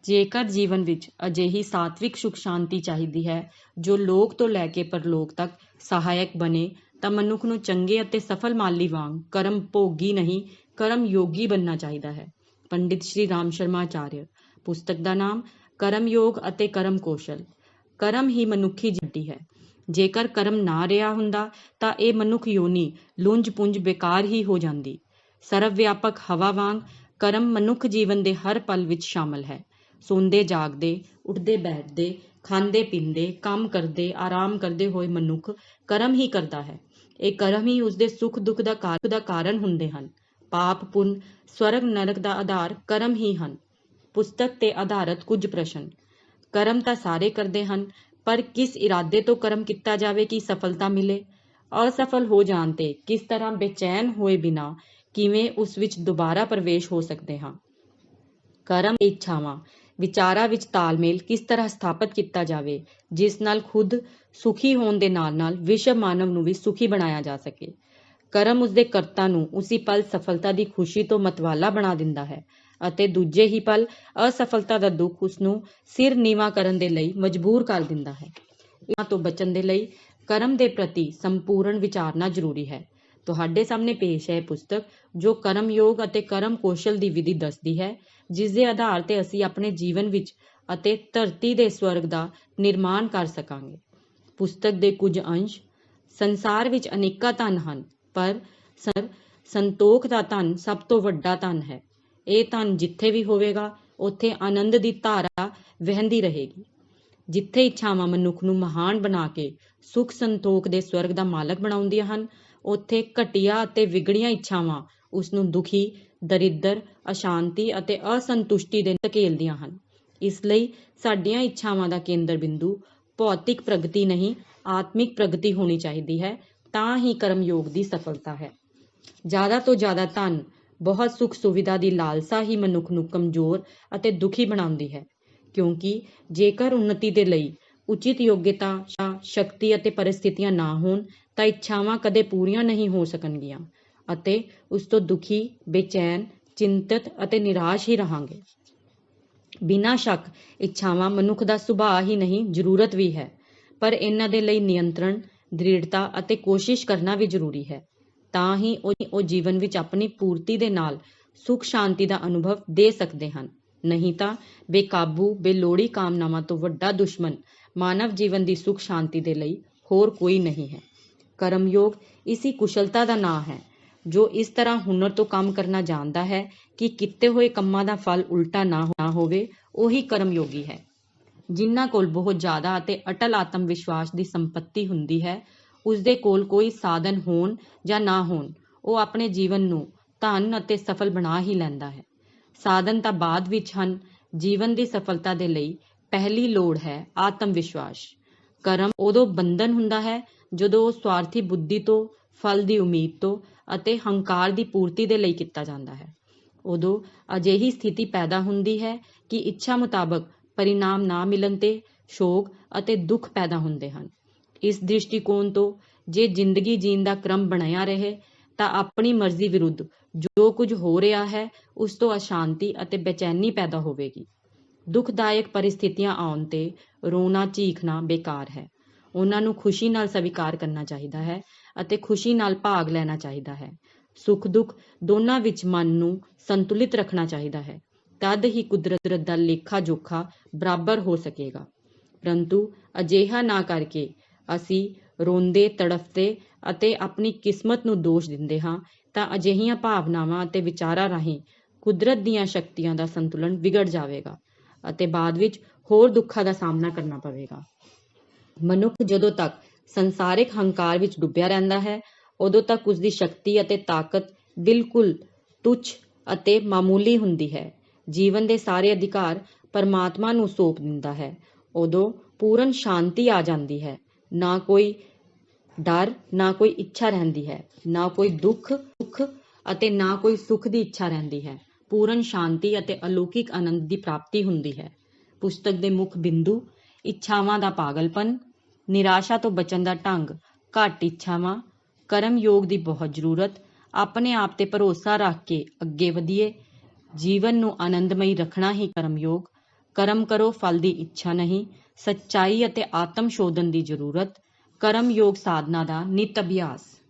ਜੇਕਰ ਜੀਵਨ ਵਿੱਚ ਅਜਿਹੀ ਸਾਤਵਿਕ ਸੁਖ ਸ਼ਾਂਤੀ ਚਾਹੀਦੀ ਹੈ ਜੋ ਲੋਕ ਤੋਂ ਲੈ ਕੇ ਪਰਲੋਕ ਤੱਕ ਸਹਾਇਕ ਬਣੇ, ਤਾਂ ਮਨੁੱਖ ਨੂੰ ਚੰਗੇ ਅਤੇ ਸਫਲ ਮਾਲੀ ਵਾਂਗ ਕਰਮ ਭੋਗੀ ਨਹੀਂ, ਕਰਮ ਯੋਗੀ ਬਣਨਾ ਚਾਹੀਦਾ ਹੈ। ਪੰਡਿਤ ਸ਼੍ਰੀ ਰਾਮ ਸ਼ਰਮਾ ਆਚਾਰਿਆ। ਪੁਸਤਕ ਦਾ ਨਾਮ ਕਰਮ ਯੋਗ ਅਤੇ ਕਰਮ ਕੌਸ਼ਲ। ਕਰਮ ਹੀ ਮਨੁੱਖੀ ਜੱਟੀ ਹੈ। ਜੇਕਰ ਕਰਮ ਨਾ ਰਿਹਾ ਹੁੰਦਾ ਤਾਂ ਇਹ ਮਨੁੱਖ ਯੋਨੀ ਲੁੰਝ ਪੁੰਝ ਬੇਕਾਰ ਹੀ ਹੋ ਜਾਂਦੀ। ਸਰਵ ਵਿਆਪਕ ਹਵਾ ਵਾਂਗ ਕਰਮ ਮਨੁੱਖ ਜੀਵਨ ਦੇ ਹਰ ਪਲ ਵਿੱਚ ਸ਼ਾਮਲ ਹੈ। ਸੌਂਦੇ ਜਾਗਦੇ, ਉੱਠਦੇ ਬੈਠਦੇ, ਖਾਂਦੇ ਪੀਂਦੇ, ਕੰਮ ਕਰਦੇ, ਆਰਾਮ ਕਰਦੇ ਹੋਏ ਮਨੁੱਖ ਕਰਮ ਹੀ ਕਰਦਾ ਹੈ। ਇਹ ਕਰਮ ਹੀ ਉਸਦੇ ਸੁੱਖ ਦੁੱਖ ਦਾ ਕਾਰਨ ਹੁੰਦੇ ਹਨ। ਪਾਪ ਪੁੰਨ, ਸਵਰਗ ਨਰਕ ਦਾ ਆਧਾਰ ਕਰਮ ਹੀ ਹਨ। ਪੁਸਤਕ ਤੇ ਆਧਾਰਿਤ ਕੁਝ ਪ੍ਰਸ਼ਨ। ਕਰਮ ਤਾਂ ਸਾਰੇ ਕਰਦੇ ਹਨ, ਪਰ ਕਿਸ ਇਰਾਦੇ ਤੋਂ ਕਰਮ ਕੀਤਾ ਜਾਵੇ ਕਿ ਸਫਲਤਾ ਮਿਲੇ? ਅਸਫਲ ਹੋ ਜਾਣ ਤੇ ਕਿਸ ਤਰ੍ਹਾਂ ਬੇਚੈਨ ਹੋਏ ਬਿਨਾਂ ਕਿਵੇਂ ਉਸ ਵਿੱਚ ਦੁਬਾਰਾ ਪ੍ਰਵੇਸ਼ ਹੋ ਸਕਦੇ ਹਾਂ? ਕਰਮ ਇੱਛਾਵਾਂ ਵਿਚਾਰਾਂ ਵਿੱਚ ਤਾਲਮੇਲ ਕਿਸ ਤਰ੍ਹਾਂ ਸਥਾਪਿਤ ਕੀਤਾ ਜਾਵੇ ਜਿਸ ਨਾਲ ਖੁਦ ਸੁਖੀ ਹੋਣ ਦੇ ਨਾਲ ਨਾਲ ਵਿਸ਼ਵ ਮਾਨਵ ਨੂੰ ਵੀ ਸੁਖੀ ਬਣਾਇਆ ਜਾ ਸਕੇ? ਕਰਮ ਉਸਦੇ ਕਰਤਾ ਨੂੰ ਉਸੀ ਪਲ ਸਫਲਤਾ ਦੀ ਖੁਸ਼ੀ ਤੋਂ ਮਤਵਾਲਾ ਬਣਾ ਦਿੰਦਾ ਹੈ ਅਤੇ ਦੂਜੇ ਹੀ ਪਲ ਅਸਫਲਤਾ ਦਾ ਦੁੱਖ ਉਸਨੂੰ ਸਿਰ ਨੀਵਾਂ ਕਰਨ ਦੇ ਲਈ ਮਜਬੂਰ ਕਰ ਦਿੰਦਾ ਹੈ। ਇਹਨਾਂ ਤੋਂ ਬਚਣ ਦੇ ਲਈ ਕਰਮ ਦੇ ਪ੍ਰਤੀ ਸੰਪੂਰਨ ਵਿਚਾਰਨਾ ਜ਼ਰੂਰੀ ਹੈ। ਤੁਹਾਡੇ ਸਾਹਮਣੇ ਪੇਸ਼ ਹੈ ਪੁਸਤਕ ਜੋ ਕਰਮ ਯੋਗ ਅਤੇ ਕਰਮ ਕੌਸ਼ਲ ਦੀ ਵਿਧੀ ਦੱਸਦੀ ਹੈ, ਜਿਸ ਦੇ ਆਧਾਰ ਤੇ ਅਸੀਂ ਆਪਣੇ ਜੀਵਨ ਵਿੱਚ ਅਤੇ ਧਰਤੀ ਦੇ ਸਵਰਗ ਦਾ ਨਿਰਮਾਣ ਕਰ ਸਕਾਂਗੇ। ਪੁਸਤਕ ਦੇ ਕੁਝ ਅੰਸ਼। ਸੰਸਾਰ ਵਿੱਚ ਅਨੇਕਾਂ ਧਨ ਹਨ, ਪਰ ਸੰਤੋਖ ਦਾ ਧਨ ਸਭ ਤੋਂ ਵੱਡਾ ਧਨ ਹੈ। ਇਹ ਧਨ ਜਿੱਥੇ ਵੀ ਹੋਵੇਗਾ ਉੱਥੇ ਆਨੰਦ ਦੀ ਧਾਰਾ ਵਹਿੰਦੀ ਰਹੇਗੀ। ਜਿੱਥੇ ਇੱਛਾਵਾਂ ਮਨੁੱਖ ਨੂੰ ਮਹਾਨ ਬਣਾ ਕੇ ਸੁਖ ਸੰਤੋਖ ਦੇ ਸਵਰਗ ਦਾ ਮਾਲਕ ਬਣਾਉਂਦੀਆਂ ਹਨ, ਉੱਥੇ ਘਟੀਆ ਅਤੇ ਵਿਗੜੀਆਂ ਇੱਛਾਵਾਂ ਉਸਨੂੰ ਦੁਖੀ, ਦਰਿਦਰ, ਅਸ਼ਾਂਤੀ ਅਤੇ ਅਸੰਤੁਸ਼ਟੀ ਦੇ ਧਕੇਲਦੀਆਂ ਹਨ। ਇਸ ਲਈ ਸਾਡੀਆਂ ਇੱਛਾਵਾਂ ਦਾ ਕੇਂਦਰ ਬਿੰਦੂ ਭੌਤਿਕ ਪ੍ਰਗਤੀ ਨਹੀਂ, ਆਤਮਿਕ ਪ੍ਰਗਤੀ ਹੋਣੀ ਚਾਹੀਦੀ ਹੈ। ਤਾਂ ਹੀ ਕਰਮ ਯੋਗ ਦੀ ਸਫਲਤਾ ਹੈ। ਜ਼ਿਆਦਾ ਤੋਂ ਜ਼ਿਆਦਾ ਧਨ, ਬਹੁਤ ਸੁੱਖ ਸੁਵਿਧਾ ਦੀ ਲਾਲਸਾ ਹੀ ਮਨੁੱਖ ਨੂੰ ਕਮਜ਼ੋਰ ਅਤੇ ਦੁਖੀ ਬਣਾਉਂਦੀ ਹੈ, ਕਿਉਂਕਿ ਜੇਕਰ ਉੱਨਤੀ ਦੇ ਲਈ ਉਚਿਤ ਯੋਗਤਾ, ਸ਼ਕਤੀ ਅਤੇ ਪਰਿਸਥਿਤੀਆਂ ਨਾ ਹੋਣ ਤਾਂ ਇੱਛਾਵਾਂ ਕਦੇ ਪੂਰੀਆਂ ਨਹੀਂ ਹੋ ਸਕਣਗੀਆਂ ਅਤੇ ਉਸ ਤੋਂ ਦੁਖੀ, ਬੇਚੈਨ, ਚਿੰਤਤ ਅਤੇ ਨਿਰਾਸ਼ ਹੀ ਰਹਾਂਗੇ। ਬਿਨਾਂ ਸ਼ੱਕ ਇੱਛਾਵਾਂ ਮਨੁੱਖ ਦਾ ਸੁਭਾਅ ਹੀ ਨਹੀਂ, ਜ਼ਰੂਰਤ ਵੀ ਹੈ, ਪਰ ਇਹਨਾਂ ਦੇ ਲਈ ਨਿਯੰਤਰਣ, ਦ੍ਰਿੜਤਾ ਅਤੇ ਕੋਸ਼ਿਸ਼ ਕਰਨਾ ਵੀ ਜ਼ਰੂਰੀ ਹੈ। ਤਾਂ ਹੀ ਉਹ ਜੀਵਨ ਵਿੱਚ ਆਪਣੀ ਪੂਰਤੀ ਦੇ ਨਾਲ ਸੁਖ ਸ਼ਾਂਤੀ ਦਾ ਅਨੁਭਵ ਦੇ ਸਕਦੇ ਹਨ। ਨਹੀਂ ਤਾਂ ਬੇਕਾਬੂ, ਬੇਲੋੜੀ ਕਾਮਨਾਵਾਂ ਤੋਂ ਵੱਡਾ ਦੁਸ਼ਮਣ ਮਾਨਵ ਜੀਵਨ ਦੀ ਸੁਖ ਸ਼ਾਂਤੀ ਦੇ ਲਈ ਹੋਰ ਕੋਈ ਨਹੀਂ ਹੈ। ਕਰਮਯੋਗ ਇਸੀ ਕੁਸ਼ਲਤਾ ਦਾ ਨਾਂ ਹੈ ਜੋ ਇਸ ਤਰ੍ਹਾਂ ਹੁਨਰ ਤੋਂ ਕੰਮ ਕਰਨਾ ਜਾਣਦਾ ਹੈ ਕਿ ਕੀਤੇ ਹੋਏ ਕੰਮਾਂ ਦਾ ਫਲ ਉਲਟਾ ਨਾ ਹੋਵੇ। ਉਹੀ ਕਰਮਯੋਗੀ ਹੈ। ਜਿਨ੍ਹਾਂ ਕੋਲ ਬਹੁਤ ਜ਼ਿਆਦਾ ਅਤੇ ਅਟਲ ਆਤਮ ਵਿਸ਼ਵਾਸ ਦੀ ਸੰਪਤੀ ਹੁੰਦੀ ਹੈ, ਉਸਦੇ ਕੋਲ ਕੋਈ ਸਾਧਨ ਹੋਣ ਜਾਂ ਨਾ ਹੋਣ, ਉਹ ਆਪਣੇ ਜੀਵਨ ਨੂੰ ਧਨ ਅਤੇ ਸਫਲ ਬਣਾ ਹੀ ਲੈਂਦਾ ਹੈ। ਸਾਧਨ ਤਾਂ ਬਾਅਦ ਵਿੱਚ ਹਨ। ਜੀਵਨ ਦੀ ਸਫਲਤਾ ਦੇ ਲਈ ਪਹਿਲੀ ਲੋੜ ਹੈ ਆਤਮ ਵਿਸ਼ਵਾਸ। ਕਰਮ ਉਦੋਂ ਬੰਧਨ ਹੁੰਦਾ ਹੈ ਜਦੋਂ ਉਹ ਸਵਾਰਥੀ ਬੁੱਧੀ ਤੋਂ, ਫਲ ਦੀ ਉਮੀਦ ਤੋਂ ਅਤੇ ਹੰਕਾਰ ਦੀ ਪੂਰਤੀ ਦੇ ਲਈ ਕੀਤਾ ਜਾਂਦਾ ਹੈ। ਉਦੋਂ ਅਜਿਹੀ ਸਥਿਤੀ ਪੈਦਾ ਹੁੰਦੀ ਹੈ ਕਿ ਇੱਛਾ ਮੁਤਾਬਕ ਪਰਿਣਾਮ ਨਾ ਮਿਲਣ ਤੇ ਸ਼ੋਕ ਅਤੇ ਦੁੱਖ ਪੈਦਾ ਹੁੰਦੇ ਹਨ। ਇਸ ਦ੍ਰਿਸ਼ਟੀਕੋਣ ਤੋਂ ਜੇ ਜ਼ਿੰਦਗੀ ਜੀਣ ਦਾ ਕ੍ਰਮ ਬਣਿਆ ਰਹੇ ਤਾਂ ਆਪਣੀ ਮਰਜ਼ੀ ਵਿਰੁੱਧ ਜੋ ਕੁਝ ਹੋ ਰਿਹਾ ਹੈ ਉਸ ਤੋਂ ਅਸ਼ਾਂਤੀ ਅਤੇ ਬੇਚੈਨੀ ਪੈਦਾ ਹੋਵੇਗੀ। ਦੁਖਦਾਇਕ ਪਰਿਸਥਿਤੀਆਂ ਆਉਣ ਤੇ ਰੋਣਾ ਚੀਖਣਾ ਬੇਕਾਰ ਹੈ। ਉਹਨਾਂ ਨੂੰ ਖੁਸ਼ੀ ਨਾਲ ਸਵੀਕਾਰ ਕਰਨਾ ਚਾਹੀਦਾ ਹੈ ਅਤੇ ਖੁਸ਼ੀ ਨਾਲ ਭਾਗ ਲੈਣਾ ਚਾਹੀਦਾ ਹੈ। ਸੁੱਖ ਦੁੱਖ ਦੋਨਾਂ ਵਿੱਚ ਮਨ ਨੂੰ ਸੰਤੁਲਿਤ ਰੱਖਣਾ ਚਾਹੀਦਾ ਹੈ। ਤਦ ਹੀ ਕੁਦਰਤ ਦਾ ਲੇਖਾ ਜੋਖਾ ਬਰਾਬਰ ਹੋ ਸਕੇਗਾ। ਪਰੰਤੂ ਅਜਿਹਾ ਨਾ ਕਰਕੇ ਅਸੀਂ ਰੋਂਦੇ, ਤੜਫਦੇ ਅਤੇ ਆਪਣੀ ਕਿਸਮਤ ਨੂੰ ਦੋਸ਼ ਦਿੰਦੇ ਹਾਂ ਤਾਂ ਅਜਿਹੀਆਂ ਭਾਵਨਾਵਾਂ ਅਤੇ ਵਿਚਾਰਾਂ ਰਾਹੀਂ ਕੁਦਰਤ ਦੀਆਂ ਸ਼ਕਤੀਆਂ ਦਾ ਸੰਤੁਲਨ ਵਿਗੜ ਜਾਵੇਗਾ ਅਤੇ ਬਾਅਦ ਵਿੱਚ ਹੋਰ ਦੁੱਖਾਂ ਦਾ ਸਾਹਮਣਾ ਕਰਨਾ ਪਵੇਗਾ। ਮਨੁੱਖ ਜਦੋਂ ਤੱਕ ਸੰਸਾਰਿਕ ਹੰਕਾਰ ਵਿੱਚ ਡੁੱਬਿਆ ਰਹਿੰਦਾ ਹੈ, ਉਦੋਂ ਤੱਕ ਉਸਦੀ ਸ਼ਕਤੀ ਅਤੇ ਤਾਕਤ ਬਿਲਕੁਲ ਤੁੱਛ ਅਤੇ ਮਾਮੂਲੀ ਹੁੰਦੀ ਹੈ। ਜੀਵਨ ਦੇ ਸਾਰੇ ਅਧਿਕਾਰ ਪਰਮਾਤਮਾ ਨੂੰ ਸੌਂਪ ਦਿੰਦਾ ਹੈ। ਉਦੋਂ ਪੂਰਨ ਸ਼ਾਂਤੀ ਆ ਜਾਂਦੀ ਹੈ। ਨਾ ਕੋਈ ਡਰ, ਨਾ ਕੋਈ ਇੱਛਾ ਰਹਿੰਦੀ ਹੈ, ਨਾ ਕੋਈ ਦੁੱਖ ਅਤੇ ਨਾ ਕੋਈ ਸੁੱਖ ਦੀ ਇੱਛਾ ਰਹਿੰਦੀ ਹੈ। ਪੂਰਨ ਸ਼ਾਂਤੀ ਅਤੇ ਅਲੌਕਿਕ ਆਨੰਦ ਦੀ ਪ੍ਰਾਪਤੀ ਹੁੰਦੀ ਹੈ। ਪੁਸਤਕ ਦੇ ਮੁੱਖ ਬਿੰਦੂ। ਇੱਛਾਵਾਂ ਦਾ ਪਾਗਲਪਨ, ਨਿਰਾਸ਼ਾ ਤੋਂ ਬਚਣ ਦਾ ਢੰਗ, ਘੱਟ ਇੱਛਾਵਾਂ, ਕਰਮ ਯੋਗ ਦੀ ਬਹੁਤ ਜ਼ਰੂਰਤ, ਆਪਣੇ ਆਪ ਤੇ ਭਰੋਸਾ ਰੱਖ ਕੇ ਅੱਗੇ ਵਧੀਏ, ਜੀਵਨ ਨੂੰ ਆਨੰਦਮਈ ਰੱਖਣਾ ਹੀ ਕਰਮ ਯੋਗ, ਕਰਮ ਕਰੋ, ਫਲ ਦੀ ਇੱਛਾ ਨਹੀਂ। ਸੱਚਾਈ ਅਤੇ ਆਤਮ ਸ਼ੋਧਨ ਦੀ ਜ਼ਰੂਰਤ। ਕਰਮ ਯੋਗ ਸਾਧਨਾ ਦਾ ਨਿਤ ਅਭਿਆਸ।